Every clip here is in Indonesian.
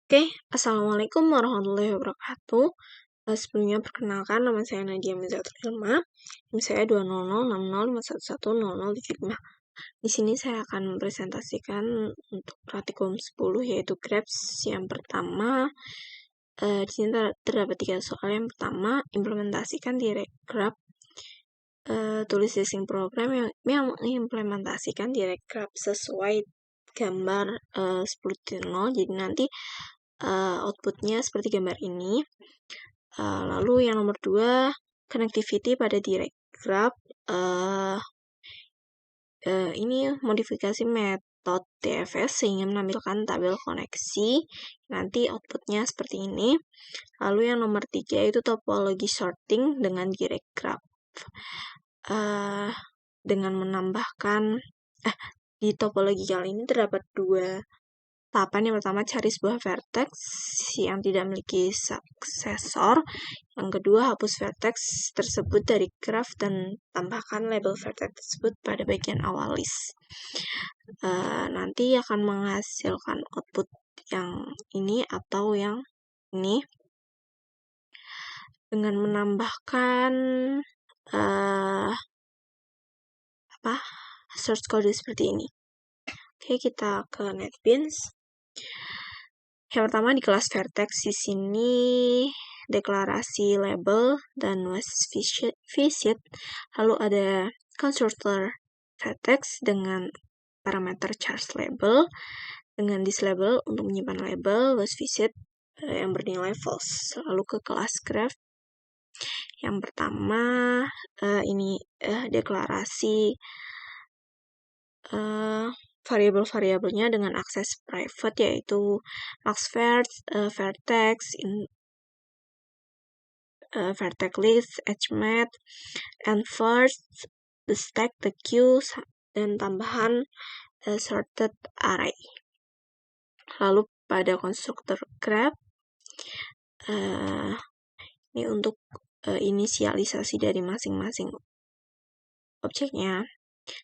Oke, Assalamualaikum warahmatullahi wabarakatuh. Sebelumnya perkenalkan, nama saya Nadia Mizatul Ilma. NIM saya 2006051100075. Di sini saya akan mempresentasikan untuk praktikum 10 yaitu GRAPS yang pertama. Di sini terdapat 3 soal. Yang pertama, implementasikan Direct Grab. Tulis design program yang mengimplementasikan Direct Grab sesuai gambar 10.0. Jadi nanti outputnya seperti gambar ini. Lalu yang nomor 2, connectivity pada Direct Grab. Ini modifikasi metode TFS sehingga menampilkan tabel koneksi. Nanti outputnya seperti ini. Lalu yang nomor 3 itu topologi sorting dengan Direct Grab. Dengan menambahkan di topologi kali ini terdapat 2 tahapan. Yang pertama, cari sebuah vertex yang tidak memiliki suksesor. Yang kedua, hapus vertex tersebut dari graf dan tambahkan label vertex tersebut pada bagian awal list. Nanti akan menghasilkan output yang ini atau yang ini dengan menambahkan source code seperti ini. Oke, kita ke NetBeans. Yang pertama di kelas vertex, di sini deklarasi label dan was visit. Lalu ada constructor vertex dengan parameter charge label dengan this label untuk menyimpan label was visit yang bernilai false. Lalu ke kelas graph. Yang pertama ini deklarasi variabel-variabelnya dengan akses private yaitu max vertex, vertex list, edge mat, and first, the stack, the queue, dan tambahan sorted array. Lalu pada konstruktor grab, ini untuk inisialisasi dari masing-masing objeknya,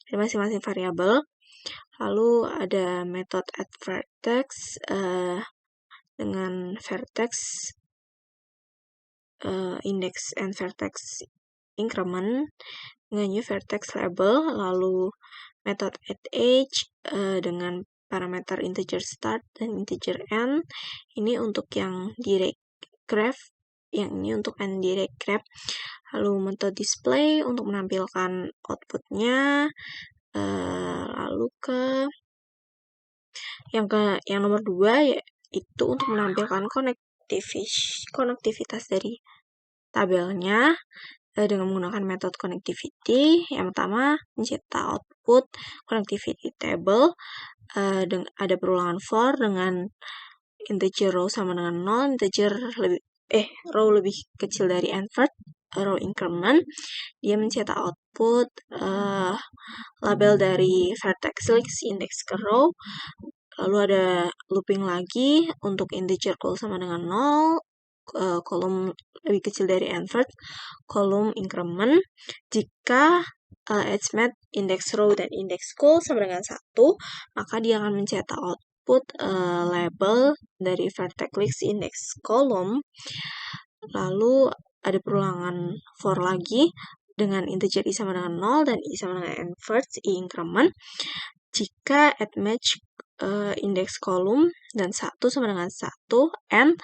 dari masing-masing variabel. Lalu ada metode add vertex dengan vertex index and vertex increment dengan new vertex label. Lalu metode add age dengan parameter integer start dan integer end. Ini untuk yang direct graph, yang ini untuk indirect graph. Lalu metode display untuk menampilkan outputnya. Lalu ke yang nomor 2 yaitu untuk menampilkan konektivitas dari tabelnya dengan menggunakan metode connectivity. Yang pertama, mencetak output connectivity table ada perulangan for dengan integer row sama dengan 0, integer row lebih kecil dari invert, row increment. Dia mencetak output label dari vertex list index ke row. Lalu ada looping lagi untuk integer call sama dengan 0, kolom lebih kecil dari invert, kolom increment. Jika edge mat, index row, dan index call sama dengan 1, maka dia akan mencetak output label dari vertex list index kolom. Lalu ada perulangan for lagi dengan integer i sama dengan 0 dan i sama dengan invert, i increment. Jika at match index kolom dan 1 sama dengan 1 and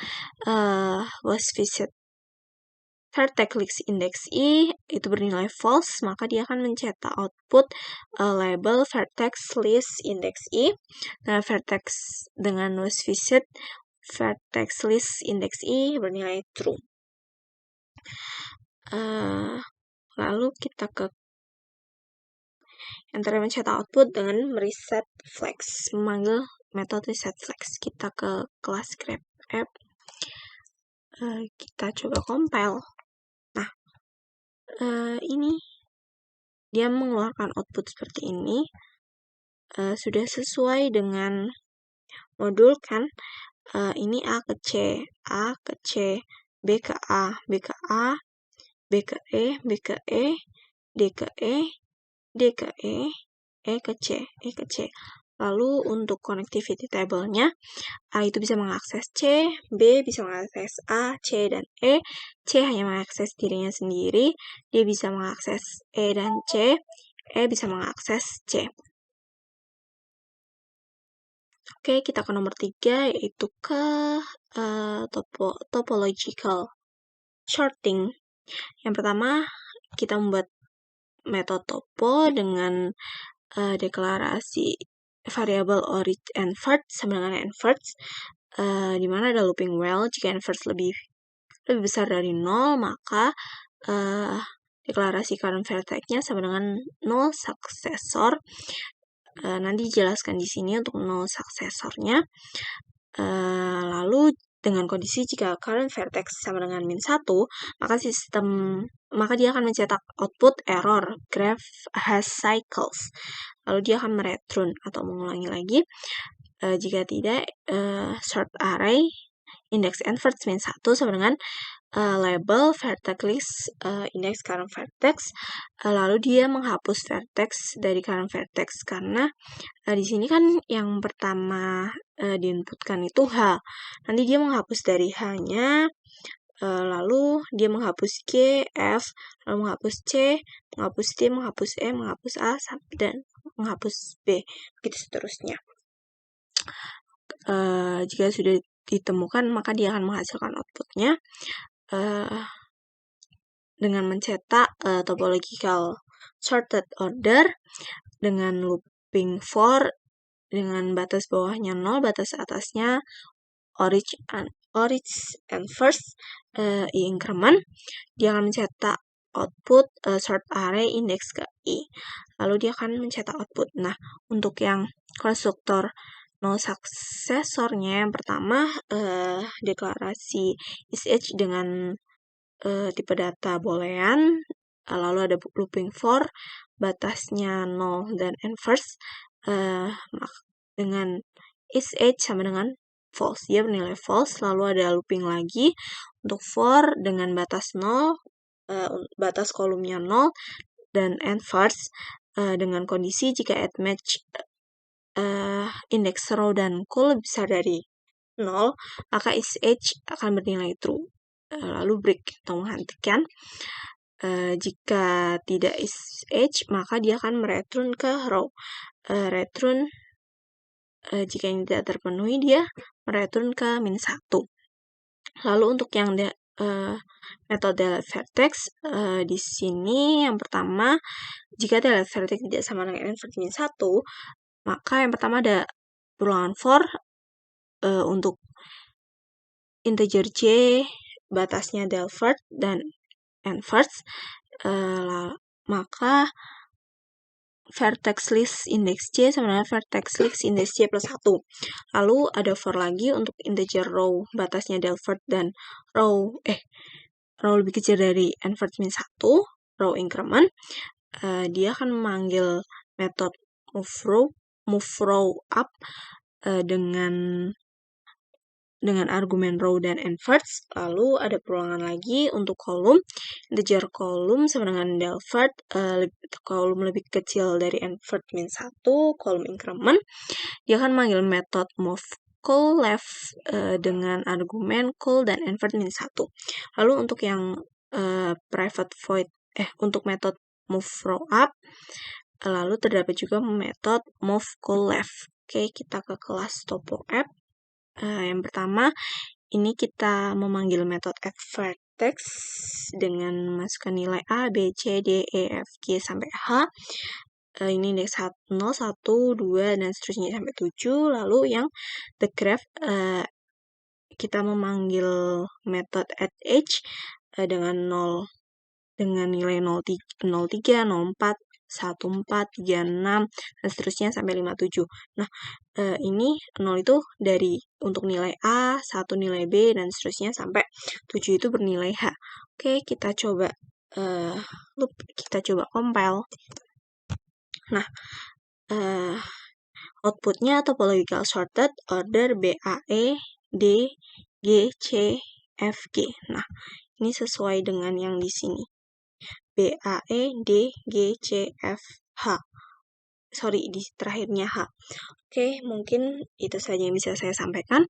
was visit vertex list index i itu bernilai false, maka dia akan mencetak output label vertex list index i dan vertex dengan was visit vertex list index i bernilai true. Lalu kita ke yang terakhir mencetak output dengan reset flex, memanggil metode reset flex. Kita ke kelas grab app. Kita coba compile. Nah, ini dia mengeluarkan output seperti ini. Sudah sesuai dengan modul kan? Ini A ke C, A ke C, B ke A, B ke A, B ke E, B ke E, D ke E, D ke E, E ke C, E ke C. Lalu untuk connectivity table-nya, A itu bisa mengakses C, B bisa mengakses A, C, dan E. C hanya mengakses dirinya sendiri, D bisa mengakses E dan C, E bisa mengakses C. Oke, kita ke nomor 3, yaitu ke topological sorting. Yang pertama, kita membuat metode topo dengan deklarasi variabel orig and first sama dengan n first, di mana ada looping while. Jika n first lebih besar dari 0, maka deklarasi current vertex-nya sama dengan 0 successor. Nanti dijelaskan di sini untuk 0 suksesornya. Lalu dengan kondisi jika current vertex sama dengan -1, maka dia akan mencetak output error, graph has cycles. Lalu dia akan mereturn atau mengulangi lagi. Jika tidak, sort array index n first -1 sama dengan label vertex list index current vertex. Lalu dia menghapus vertex dari current vertex karena di sini kan yang pertama diinputkan itu H. Nanti dia menghapus dari H-nya, lalu dia menghapus G, F, lalu menghapus C, menghapus D, menghapus E, menghapus A, dan menghapus B, begitu seterusnya. Jika sudah ditemukan, maka dia akan menghasilkan outputnya dengan mencetak topological sorted order dengan looping for dengan batas bawahnya 0, batas atasnya orig and first increment. Dia akan mencetak output sort array index ke I. Lalu dia akan mencetak output. Nah, untuk yang konstruktor 0 suksesornya, yang pertama deklarasi is dengan tipe data boolean, lalu ada looping for, batasnya 0 dan n first, dengan is age sama dengan false, dia bernilai false. Lalu ada looping lagi untuk for dengan batas 0, batas kolomnya 0 dan n first, dengan kondisi jika at match index row dan col lebih besar dari 0, maka is age akan bernilai true. Lalu break atau menghentikan. Jika tidak is age, maka dia akan mereturn ke row. Return jika ini tidak terpenuhi, dia mereturn ke -1. Lalu untuk yang metode delete vertex, di sini yang pertama, jika delete vertex tidak sama dengan n vertex -1, maka yang pertama ada perulangan for untuk integer j, batasnya del first dan n first, maka vertex list index j sama dengan vertex list index j plus 1. Lalu ada for lagi untuk integer row, batasnya del first dan row lebih kecil dari n first min 1, row increment. Dia akan memanggil metode move row up dengan argumen row dan n first. Lalu ada perulangan lagi untuk kolom, integer kolom sama dengan del first, kolom lebih kecil dari n first min 1, kolom increment. Dia akan manggil metode move col left dengan argumen col dan n first min 1. Lalu untuk yang private void, untuk metode move row up, lalu terdapat juga metode move col left. Oke, kita ke kelas topo app. Yang pertama, ini kita memanggil metode add vertex dengan masukkan nilai A, B, C, D, E, F, G, sampai H. Ini indeks 0, 1, 2, dan seterusnya sampai 7. Lalu yang the graph, kita memanggil metode add age dengan nilai 03, 04, 14, 36, dan seterusnya sampai 57. Nah, ini 0 itu untuk nilai A, 1 nilai B, dan seterusnya sampai 7 itu bernilai H. Oke, kita coba compile. Nah, outputnya topological sorted order BAE, D, G, C, F, G. Nah, ini sesuai dengan yang di sini. BAE, D, G, C, F, H. sorry, di terakhirnya H. Oke, mungkin itu saja yang bisa saya sampaikan.